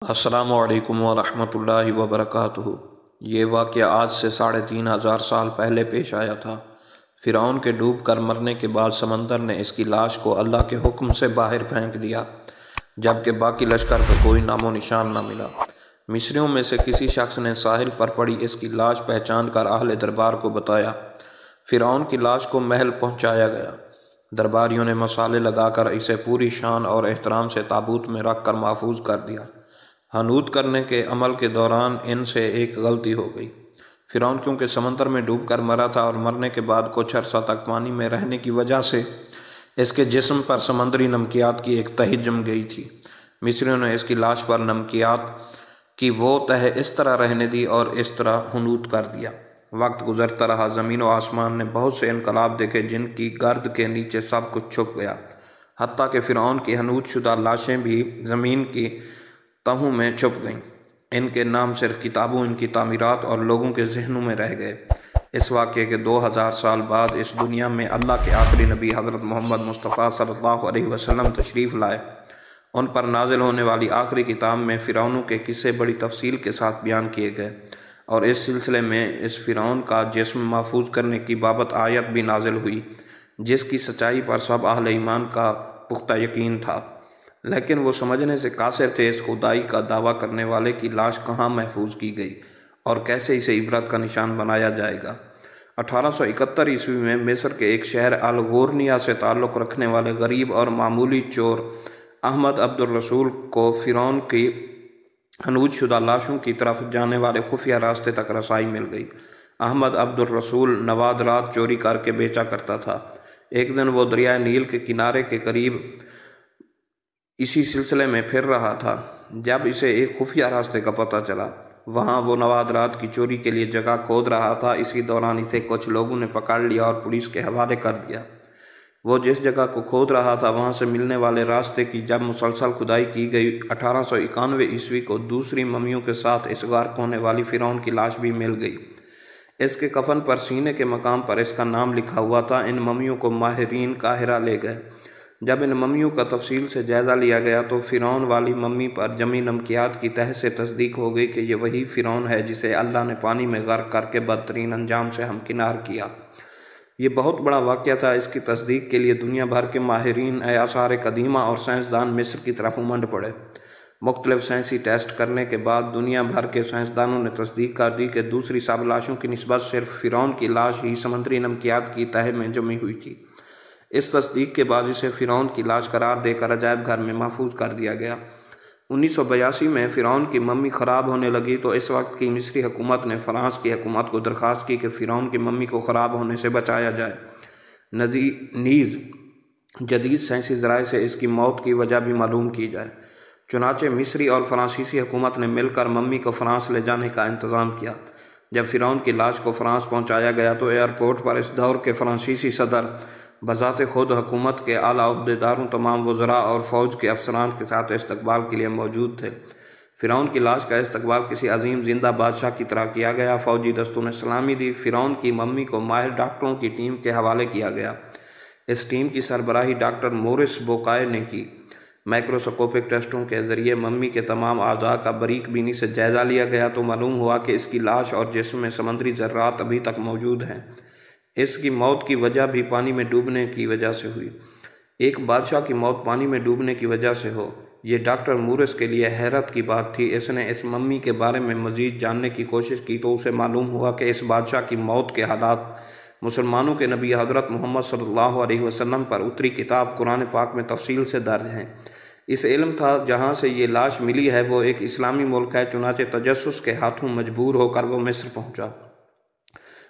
السلام علیکم ورحمۃ اللہ وبرکاتہ۔ یہ واقعہ آج سے 3500 سال پہلے پیش آیا تھا۔ فرعون کے ڈوب کر مرنے کے بعد سمندر نے اس کی لاش کو اللہ کے حکم سے باہر پھینک دیا، جبکہ باقی لشکر کا کوئی نام و نشان نہ ملا۔ مصریوں میں سے کسی شخص نے ساحل پر پڑی اس کی لاش پہچان کر اہل دربار کو بتایا۔ فرعون کی لاش کو محل پہنچایا گیا۔ درباریوں نے مصالے لگا کر اسے پوری شان اور احترام سے تابوت میں رکھ کر محفوظ کر دیا۔ حنوط کرنے کے عمل کے دوران ان سے ایک غلطی ہو گئی۔ فرعون کیونکہ سمندر میں ڈوب کر مرا تھا اور مرنے کے بعد کچھ عرصہ تک پانی میں رہنے کی وجہ سے اس کے جسم پر سمندری نمکیات کی ایک تہہ جم گئی تھی۔ مصریوں نے اس کی لاش پر نمکیات کی وہ تہہ اس طرح رہنے دی اور اس طرح حنوط کر دیا۔ وقت گزرتا رہا، زمین و آسمان نے بہت سے انقلاب دیکھے جن کی گرد کے نیچے سب کچھ چھپ گیا، حتیٰ کہ فرعون کی حنوط شدہ لاشیں بھی زمین کی تہوں میں چھپ گئیں۔ ان کے نام صرف کتابوں، ان کی تعمیرات اور لوگوں کے ذہنوں میں رہ گئے۔ اس واقعے کے 2000 سال بعد اس دنیا میں اللہ کے آخری نبی حضرت محمد مصطفیٰ صلی اللہ علیہ وسلم تشریف لائے۔ ان پر نازل ہونے والی آخری کتاب میں فرعونوں کے قصے بڑی تفصیل کے ساتھ بیان کیے گئے، اور اس سلسلے میں اس فرعون کا جسم محفوظ کرنے کی بابت آیت بھی نازل ہوئی، جس کی سچائی پر سب اہل ایمان کا پختہ یقین تھا، لیکن وہ سمجھنے سے قاصر تھے اس خدائی کا دعویٰ کرنے والے کی لاش کہاں محفوظ کی گئی اور کیسے اسے عبرت کا نشان بنایا جائے گا۔ 1871 عیسوی میں مصر کے ایک شہر الغورنیہ سے تعلق رکھنے والے غریب اور معمولی چور احمد عبد الرسول کو فرعون کی حنوط شدہ لاشوں کی طرف جانے والے خفیہ راستے تک رسائی مل گئی۔ احمد عبد الرسول نوادرات چوری کر کے بیچا کرتا تھا۔ ایک دن وہ دریائے نیل کے کنارے کے قریب اسی سلسلے میں پھر رہا تھا جب اسے ایک خفیہ راستے کا پتہ چلا۔ وہاں وہ نوادرات کی چوری کے لیے جگہ کھود رہا تھا۔ اسی دوران اسے کچھ لوگوں نے پکڑ لیا اور پولیس کے حوالے کر دیا۔ وہ جس جگہ کو کھود رہا تھا وہاں سے ملنے والے راستے کی جب مسلسل کھدائی کی گئی، 1891 عیسوی کو دوسری ممیوں کے ساتھ اس غرق ہونے والی فرعون کی لاش بھی مل گئی۔ اس کے کفن پر سینے کے مقام پر اس کا نام لکھا ہوا تھا۔ ان ممیوں کو ماہرین قاہرہ لے گئے۔ جب ان ممیوں کا تفصیل سے جائزہ لیا گیا تو فرعون والی ممی پر جمی نمکیات کی تہہ سے تصدیق ہو گئی کہ یہ وہی فرعون ہے جسے اللہ نے پانی میں غرق کر کے بدترین انجام سے ہمکنار کیا۔ یہ بہت بڑا واقعہ تھا۔ اس کی تصدیق کے لیے دنیا بھر کے ماہرین آثار قدیمہ اور سائنسدان مصر کی طرف امنڈ پڑے۔ مختلف سائنسی ٹیسٹ کرنے کے بعد دنیا بھر کے سائنسدانوں نے تصدیق کر دی کہ دوسری سب لاشوں کی نسبت صرف فرعون کی لاش ہی سمندری نمکیات کی تہہ میں جمی ہوئی تھی۔ اس تصدیق کے بعد اسے فرعون کی لاش قرار دے کر عجائب گھر میں محفوظ کر دیا گیا۔ 1982 میں فرعون کی ممی خراب ہونے لگی تو اس وقت کی مصری حکومت نے فرانس کی حکومت کو درخواست کی کہ فرعون کی ممی کو خراب ہونے سے بچایا جائے، نیز جدید سائنسی ذرائع سے اس کی موت کی وجہ بھی معلوم کی جائے۔ چنانچہ مصری اور فرانسیسی حکومت نے مل کر ممی کو فرانس لے جانے کا انتظام کیا۔ جب فرعون کی لاش کو فرانس پہنچایا گیا تو ایئرپورٹ پر اس دور کے فرانسیسی صدر بذات خود حکومت کے اعلیٰ عہدیداروں، تمام وزراء اور فوج کے افسران کے ساتھ استقبال کے لیے موجود تھے۔ فرعون کی لاش کا استقبال کسی عظیم زندہ بادشاہ کی طرح کیا گیا۔ فوجی دستوں نے سلامی دی۔ فرعون کی ممی کو ماہر ڈاکٹروں کی ٹیم کے حوالے کیا گیا۔ اس ٹیم کی سربراہی ڈاکٹر مورس بوکائے نے کی۔ مائکروسکوپک ٹیسٹوں کے ذریعے ممی کے تمام اعضاء کا باریک بینی سے جائزہ لیا گیا تو معلوم ہوا کہ اس کی لاش اور جسم میں سمندری ذرات ابھی تک موجود ہیں۔ اس کی موت کی وجہ بھی پانی میں ڈوبنے کی وجہ سے ہوئی۔ ایک بادشاہ کی موت پانی میں ڈوبنے کی وجہ سے ہو، یہ ڈاکٹر مورس کے لیے حیرت کی بات تھی۔ اس نے اس ممی کے بارے میں مزید جاننے کی کوشش کی تو اسے معلوم ہوا کہ اس بادشاہ کی موت کے حالات مسلمانوں کے نبی حضرت محمد صلی اللہ علیہ وسلم پر اتری کتاب قرآن پاک میں تفصیل سے درج ہیں۔ اس علم تھا جہاں سے یہ لاش ملی ہے وہ ایک اسلامی ملک ہے، چنانچہ تجسس کے ہاتھوں مجبور ہو کر وہ مصر پہنچا۔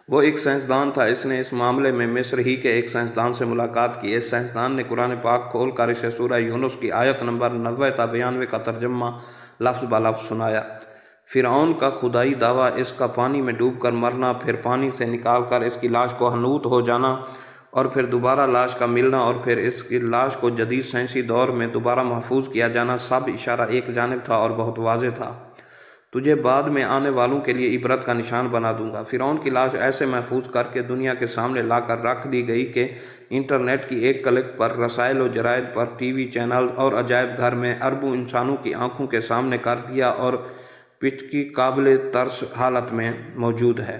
وہ ایک سائنسدان تھا۔ اس نے اس معاملے میں مصر ہی کے ایک سائنسدان سے ملاقات کی۔ اس سائنسدان نے قرآن پاک کھول کر اسے سورہ یونس کی آیت نمبر 90 تا 92 کا ترجمہ لفظ بلفظ سنایا۔ فرعون کا خدائی دعویٰ، اس کا پانی میں ڈوب کر مرنا، پھر پانی سے نکال کر اس کی لاش کو حنوط ہو جانا، اور پھر دوبارہ لاش کا ملنا، اور پھر اس کی لاش کو جدید سائنسی دور میں دوبارہ محفوظ کیا جانا، سب اشارہ ایک جانب تھا اور بہت واضح تھا۔ تجھے بعد میں آنے والوں کے لیے عبرت کا نشان بنا دوں گا۔ فرعون کی لاش ایسے محفوظ کر کے دنیا کے سامنے لا کر رکھ دی گئی کہ انٹرنیٹ کی ایک کلک پر رسائل و جرائد پر ٹی وی چینل اور عجائب گھر میں اربوں انسانوں کی آنکھوں کے سامنے کر دیا اور پچ کی قابل ترس حالت میں موجود ہے۔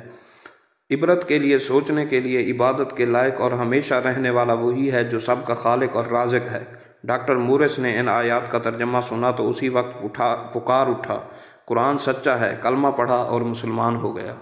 عبرت کے لیے، سوچنے کے لیے، عبادت کے لائق اور ہمیشہ رہنے والا وہی ہے جو سب کا خالق اور رازق ہے۔ ڈاکٹر مورس نے ان آیات کا ترجمہ سنا تو اسی وقت پکار اٹھا، قرآن سچا ہے، کلمہ پڑھا اور مسلمان ہو گیا۔